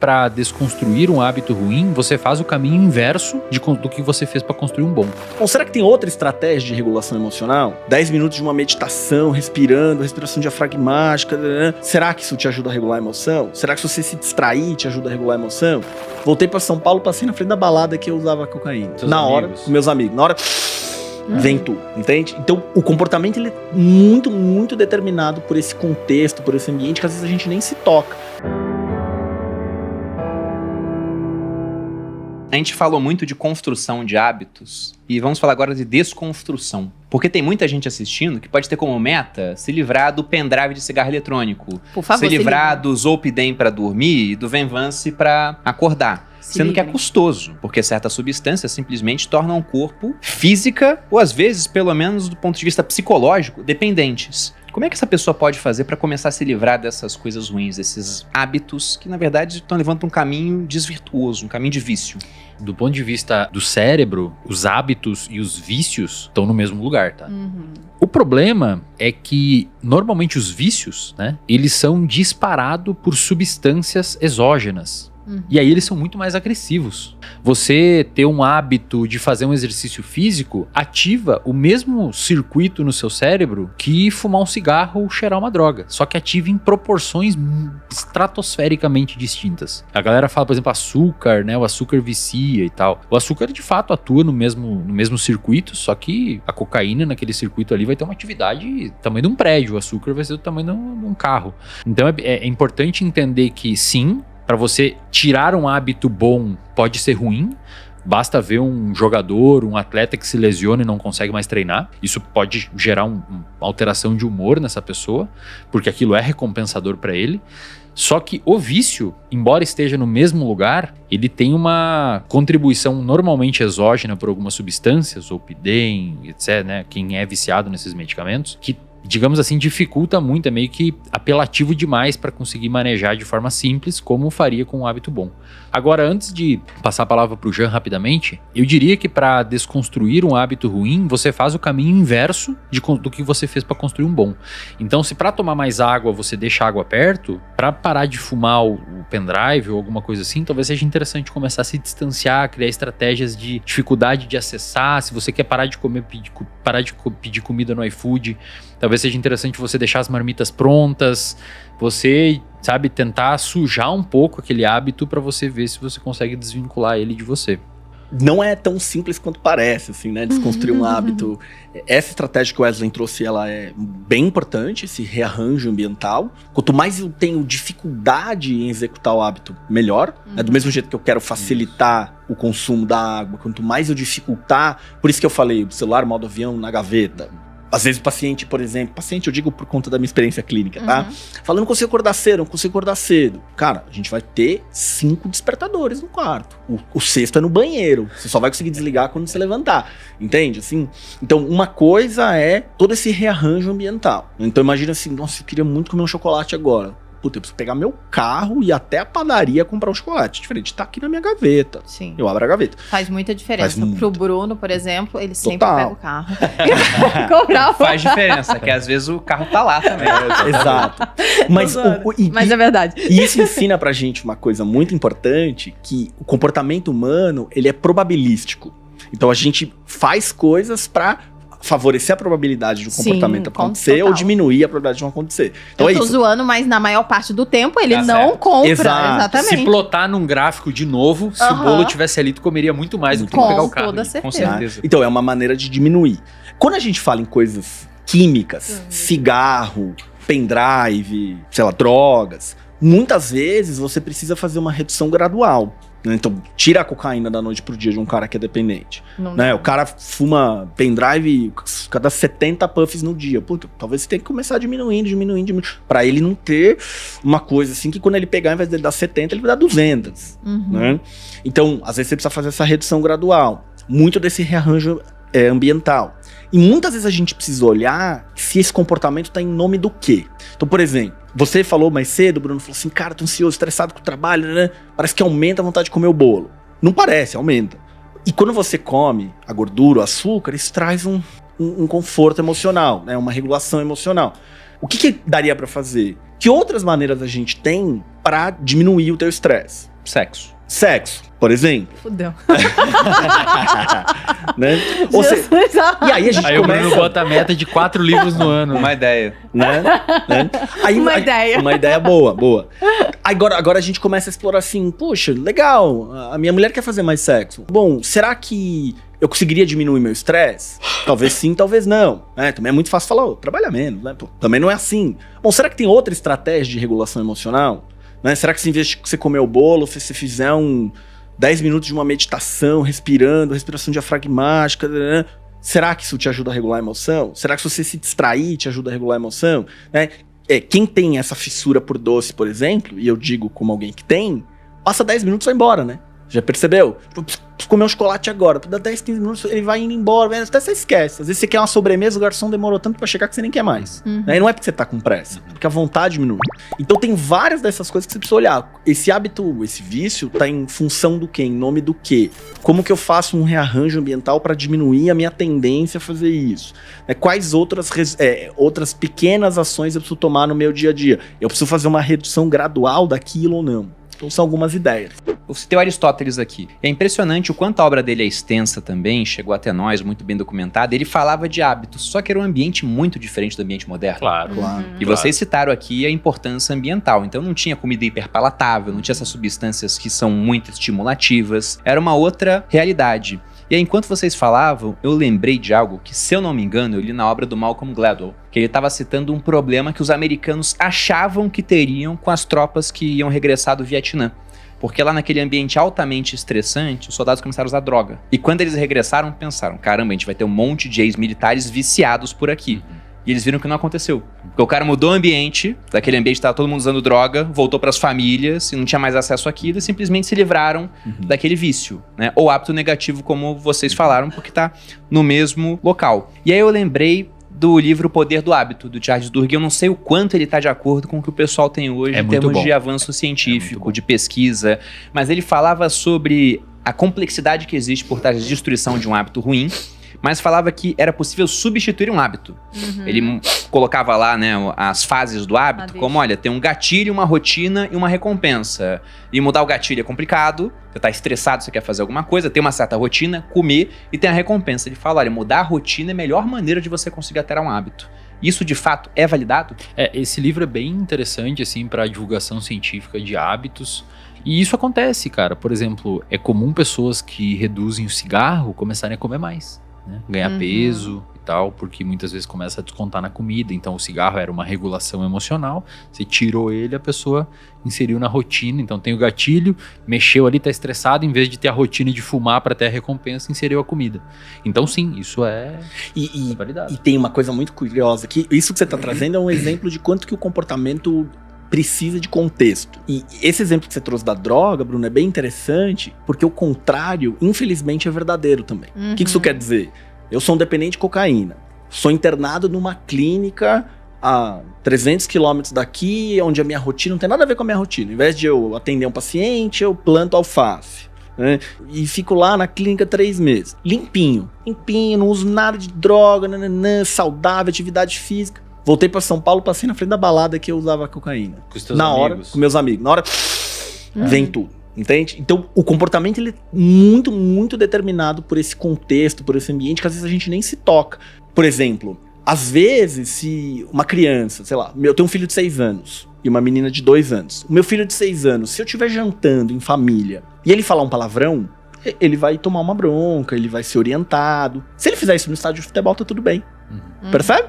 Para desconstruir um hábito ruim, você faz o caminho inverso do que você fez para construir um bom. Bom, será que tem outra estratégia de regulação emocional? 10 minutos de uma meditação, respirando, respiração diafragmática. Será que isso te ajuda a regular a emoção? Será que se você se distrair te ajuda a regular a emoção? Voltei para São Paulo, passei na frente da balada que eu usava cocaína. Na hora, com meus amigos. Na hora, vem tudo, entende? Então, o comportamento ele é muito, muito determinado por esse contexto, por esse ambiente que às vezes a gente nem se toca. A gente falou muito de construção de hábitos e vamos falar agora de desconstrução. Porque tem muita gente assistindo que pode ter como meta se livrar do pendrive de cigarro eletrônico. Por favor, se livrar do Zolpidem para dormir e do Venvance para acordar. Sendo que é custoso, porque certas substâncias simplesmente tornam o corpo física ou às vezes, pelo menos do ponto de vista psicológico, dependentes. Como é que essa pessoa pode fazer para começar a se livrar dessas coisas ruins, desses hábitos que, na verdade, estão levando para um caminho desvirtuoso, um caminho de vício? Do ponto de vista do cérebro, os hábitos e os vícios estão no mesmo lugar, tá? O problema é que, normalmente, os vícios, né, eles são disparados por substâncias exógenas. E aí eles são muito mais agressivos. Você ter um hábito de fazer um exercício físico ativa o mesmo circuito no seu cérebro que fumar um cigarro ou cheirar uma droga. Só que ativa em proporções estratosfericamente distintas. A galera fala, por exemplo, açúcar, né? O açúcar vicia e tal. O açúcar de fato atua no mesmo circuito, só que a cocaína naquele circuito ali vai ter uma atividade do tamanho de um prédio. O açúcar vai ser do tamanho de um carro. Então é importante entender que sim, para você tirar um hábito bom pode ser ruim. Basta ver um jogador, um atleta que se lesiona e não consegue mais treinar. Isso pode gerar uma alteração de humor nessa pessoa, porque aquilo é recompensador para ele. Só que o vício, embora esteja no mesmo lugar, ele tem uma contribuição normalmente exógena por algumas substâncias, Zolpidem, etc., né? Quem é viciado nesses medicamentos, que, digamos assim, dificulta muito, é meio que apelativo demais para conseguir manejar de forma simples, como faria com um hábito bom. Agora, antes de passar a palavra para o Jean rapidamente, eu diria que para desconstruir um hábito ruim, você faz o caminho inverso do que você fez para construir um bom. Então, se para tomar mais água você deixa a água perto, para parar de fumar o pendrive ou alguma coisa assim, talvez seja interessante começar a se distanciar, criar estratégias de dificuldade de acessar. Se você quer parar de pedir comida no iFood, talvez seja interessante você deixar as marmitas prontas, você, sabe, tentar sujar um pouco aquele hábito para você ver se você consegue desvincular ele de você. Não é tão simples quanto parece, assim, né? Desconstruir um hábito. Essa estratégia que o Wesley trouxe, ela é bem importante, esse rearranjo ambiental. Quanto mais eu tenho dificuldade em executar o hábito, melhor. É do mesmo jeito que eu quero facilitar o consumo da água. Quanto mais eu dificultar, por isso que eu falei, o celular, modo avião, na gaveta. Às vezes o paciente, por exemplo, eu digo por conta da minha experiência clínica, tá? Fala, não consigo acordar cedo, Cara, a gente vai ter 5 despertadores no quarto. O sexto é no banheiro. Você só vai conseguir desligar quando você levantar. Entende? Assim? Então, uma coisa é todo esse rearranjo ambiental. Então, imagina assim, nossa, eu queria muito comer um chocolate agora. Puta, eu preciso pegar meu carro e ir até a padaria comprar um chocolate. Diferente, tá aqui na minha gaveta. Sim. Eu abro a gaveta. Faz muita diferença. Pro Bruno, por exemplo, ele sempre Total. pega o carro. Comprar Faz diferença, que às vezes o carro tá lá também. Exato. Mas é verdade. E isso ensina pra gente uma coisa muito importante, que o comportamento humano, ele é probabilístico. Então a gente faz coisas pra favorecer a probabilidade de um comportamento acontecer total. ou diminuir a probabilidade de não acontecer. Então eu tô zoando, mas na maior parte do tempo ele Tá não certo. compra. Exato. Exatamente. Se plotar num gráfico de novo, se o bolo tivesse ali, tu comeria muito mais do que pegar o carro. Com toda ali. certeza. Com certeza. Então é uma maneira de diminuir. Quando a gente fala em coisas químicas, cigarro, pendrive, sei lá, drogas, muitas vezes você precisa fazer uma redução gradual. Então, tira a cocaína da noite pro dia de um cara que é dependente. Né? O cara fuma pendrive cada 70 puffs no dia. Puta, talvez você tenha que começar diminuindo. Pra ele não ter uma coisa assim que quando ele pegar, ao invés de dar 70, ele vai dar 200. Né? Então, às vezes você precisa fazer essa redução gradual. Muito desse rearranjo ambiental. E muitas vezes a gente precisa olhar se esse comportamento tá em nome do quê. Então, por exemplo, você falou mais cedo, o Bruno falou assim, cara, tô ansioso, estressado com o trabalho, né? Parece que aumenta a vontade de comer o bolo. Não parece, aumenta. E quando você come a gordura, o açúcar, isso traz um conforto emocional, né? Uma regulação emocional. O que daria pra fazer? Que outras maneiras a gente tem para diminuir o teu estresse? Sexo, por exemplo. Fudeu. Né? Ou seja, e aí a gente Aí o começa... Bruno bota a meta de 4 livros no ano. Uma ideia. Né? Aí, Uma ideia. Uma ideia boa. Agora a gente começa a explorar assim, poxa, legal, a minha mulher quer fazer mais sexo. Bom, será que eu conseguiria diminuir meu estresse? Talvez sim, talvez não. Também é muito fácil falar, trabalha menos, né? Pô, também não é assim. Bom, será que tem outra estratégia de regulação emocional? Né? Será que se em vez de você comer o bolo, se você fizer 10 minutos de uma meditação, respiração diafragmática, né? Será que isso te ajuda a regular a emoção? Será que se você se distrair te ajuda a regular a emoção? Né? Quem tem essa fissura por doce, por exemplo, e eu digo como alguém que tem, passa 10 minutos e vai embora, né? Já percebeu? Preciso comer um chocolate agora. Dá 10, 15 minutos, ele vai indo embora. Até você esquece. Às vezes você quer uma sobremesa, o garçom demorou tanto pra chegar que você nem quer mais. E não é porque você tá com pressa, porque a vontade diminui. Então tem várias dessas coisas que você precisa olhar. Esse hábito, esse vício, tá em função do quê? Em nome do quê? Como que eu faço um rearranjo ambiental pra diminuir a minha tendência a fazer isso? Quais outras pequenas ações eu preciso tomar no meu dia a dia? Eu preciso fazer uma redução gradual daquilo ou não? Então são algumas ideias. Eu citei o Aristóteles aqui. É impressionante o quanto a obra dele é extensa também, chegou até nós, muito bem documentada. Ele falava de hábitos, só que era um ambiente muito diferente do ambiente moderno. Claro. E vocês citaram aqui a importância ambiental. Então não tinha comida hiperpalatável, não tinha essas substâncias que são muito estimulativas. Era uma outra realidade. E aí, enquanto vocês falavam, eu lembrei de algo que, se eu não me engano, eu li na obra do Malcolm Gladwell, que ele estava citando um problema que os americanos achavam que teriam com as tropas que iam regressar do Vietnã. Porque lá naquele ambiente altamente estressante, os soldados começaram a usar droga. E quando eles regressaram, pensaram, caramba, a gente vai ter um monte de ex-militares viciados por aqui. E eles viram que não aconteceu. Porque o cara mudou o ambiente, daquele ambiente que estava todo mundo usando droga, voltou para as famílias e não tinha mais acesso àquilo e simplesmente se livraram daquele vício, né? Ou hábito negativo, como vocês falaram, porque tá no mesmo local. E aí eu lembrei do livro O Poder do Hábito, do Charles Duhigg. Eu não sei o quanto ele tá de acordo com o que o pessoal tem hoje em termos de avanço científico, de pesquisa, mas ele falava sobre a complexidade que existe por trás da destruição de um hábito ruim, mas falava que era possível substituir um hábito. Ele colocava lá, né, as fases do hábito, como, olha, tem um gatilho, uma rotina e uma recompensa. E mudar o gatilho é complicado, você tá estressado, você quer fazer alguma coisa, tem uma certa rotina, comer, e tem a recompensa. Ele fala, olha, mudar a rotina é a melhor maneira de você conseguir alterar um hábito. Isso, de fato, é validado? Esse livro é bem interessante, assim, para divulgação científica de hábitos. E isso acontece, cara. Por exemplo, é comum pessoas que reduzem o cigarro começarem a comer mais. Né? Ganhar peso e tal, porque muitas vezes começa a descontar na comida. Então o cigarro era uma regulação emocional, você tirou ele, a pessoa inseriu na rotina. Então tem o gatilho, mexeu ali, tá estressado, em vez de ter a rotina de fumar para ter a recompensa, inseriu a comida. Então sim, isso é validado. E tem uma coisa muito curiosa, que isso que você tá trazendo é um exemplo de quanto que o comportamento precisa de contexto. E esse exemplo que você trouxe da droga, Bruno, é bem interessante, porque o contrário, infelizmente, é verdadeiro também. O que isso quer dizer? Eu sou um dependente de cocaína. Sou internado numa clínica a 300 quilômetros daqui, onde a minha rotina não tem nada a ver com a minha rotina. Ao invés de eu atender um paciente, eu planto alface. Né? E fico lá na clínica 3 meses. Limpinho, não uso nada de droga, saudável, atividade física. Voltei pra São Paulo, passei na frente da balada que eu usava cocaína. Com os teus na hora, amigos. com meus amigos. Na hora, vem tudo. Entende? Então, o comportamento ele é muito, muito determinado por esse contexto, por esse ambiente, que às vezes a gente nem se toca. Por exemplo, às vezes, se uma criança, sei lá, eu tenho um filho de 6 anos e uma menina de 2 anos. O meu filho de 6 anos, se eu estiver jantando em família e ele falar um palavrão, ele vai tomar uma bronca, ele vai ser orientado. Se ele fizer isso no estádio de futebol, tá tudo bem. Percebe?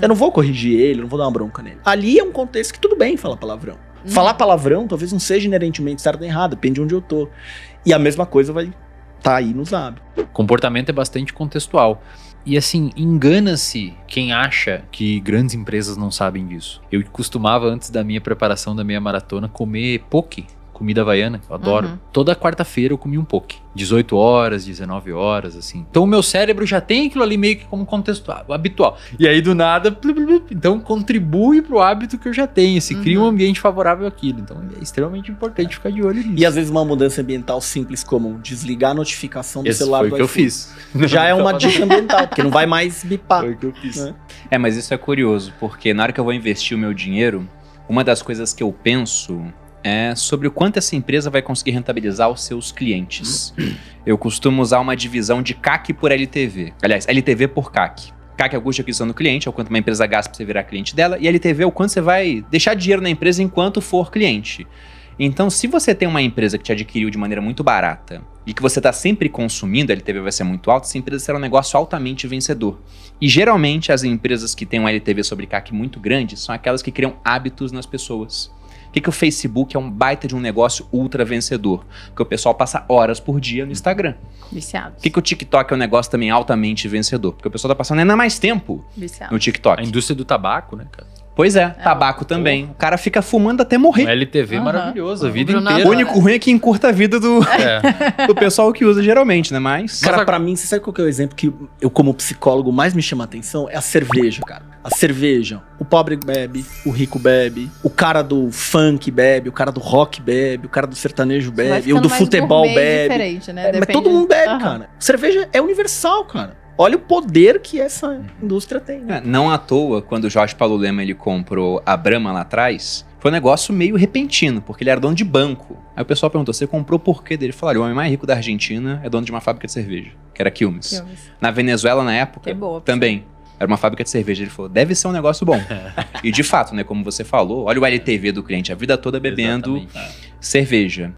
Eu não vou corrigir ele, não vou dar uma bronca nele. Ali é um contexto que tudo bem falar palavrão. Falar palavrão talvez não seja inerentemente certo ou errado, depende de onde eu tô. E a mesma coisa vai estar aí nos hábitos. Comportamento é bastante contextual. E assim, engana-se quem acha que grandes empresas não sabem disso. Eu costumava, antes da minha preparação da minha maratona, comer poke, comida havaiana, eu adoro. Toda quarta-feira eu comi um poke. 18 horas, 19 horas, assim. Então o meu cérebro já tem aquilo ali meio que como contextual, habitual. E aí do nada, então contribui pro hábito que eu já tenho. Se cria um ambiente favorável àquilo. Então é extremamente importante ficar de olho nisso. E às vezes uma mudança ambiental simples como desligar a notificação do Esse celular foi do o que eu iPhone. fiz. Já é uma dica ambiental, porque não vai mais bipar. Foi o que eu fiz. Né? Mas isso é curioso, porque na hora que eu vou investir o meu dinheiro, uma das coisas que eu penso é sobre o quanto essa empresa vai conseguir rentabilizar os seus clientes. Eu costumo usar uma divisão de CAC por LTV. Aliás, LTV por CAC. CAC é o custo de aquisição do cliente, é o quanto uma empresa gasta para você virar cliente dela, e LTV é o quanto você vai deixar dinheiro na empresa enquanto for cliente. Então, se você tem uma empresa que te adquiriu de maneira muito barata e que você está sempre consumindo, a LTV vai ser muito alta, essa empresa será um negócio altamente vencedor. E geralmente as empresas que têm um LTV sobre CAC muito grande são aquelas que criam hábitos nas pessoas. Por que o Facebook é um baita de um negócio ultra vencedor? Porque o pessoal passa horas por dia no Instagram. Viciados. Por que o TikTok é um negócio também altamente vencedor? Porque o pessoal tá passando ainda mais tempo Viciados. no TikTok. A indústria do tabaco, né, cara? Pois é, tabaco também. O cara fica fumando até morrer. Um LTV maravilhoso, a vida Bruno inteira. O único ruim é que encurta a vida do pessoal que usa geralmente, né? Mas... Cara, pra mim, você sabe qual que é o exemplo que eu, como psicólogo, mais me chama a atenção? É a cerveja, cara. A cerveja. O pobre bebe, o rico bebe, o cara do funk bebe, o cara do rock bebe, o cara do sertanejo Vai bebe, o ficando do mais futebol gourmet e bebe. diferente, né? Mas Depende- todo mundo bebe, Aham. cara. Cerveja é universal, cara. Olha o poder que essa indústria tem. Né? Não à toa, quando o Jorge Paulo Lema ele comprou a Brahma lá atrás, foi um negócio meio repentino, porque ele era dono de banco. Aí o pessoal perguntou, você comprou por quê dele? Ele falou, olha, o homem mais rico da Argentina é dono de uma fábrica de cerveja, que era Quilmes. Filmes. Na Venezuela, na época, Que boa, também. Era uma fábrica de cerveja. Ele falou, deve ser um negócio bom. E de fato, né, como você falou, olha o LTV do cliente, a vida toda bebendo Exatamente. cerveja.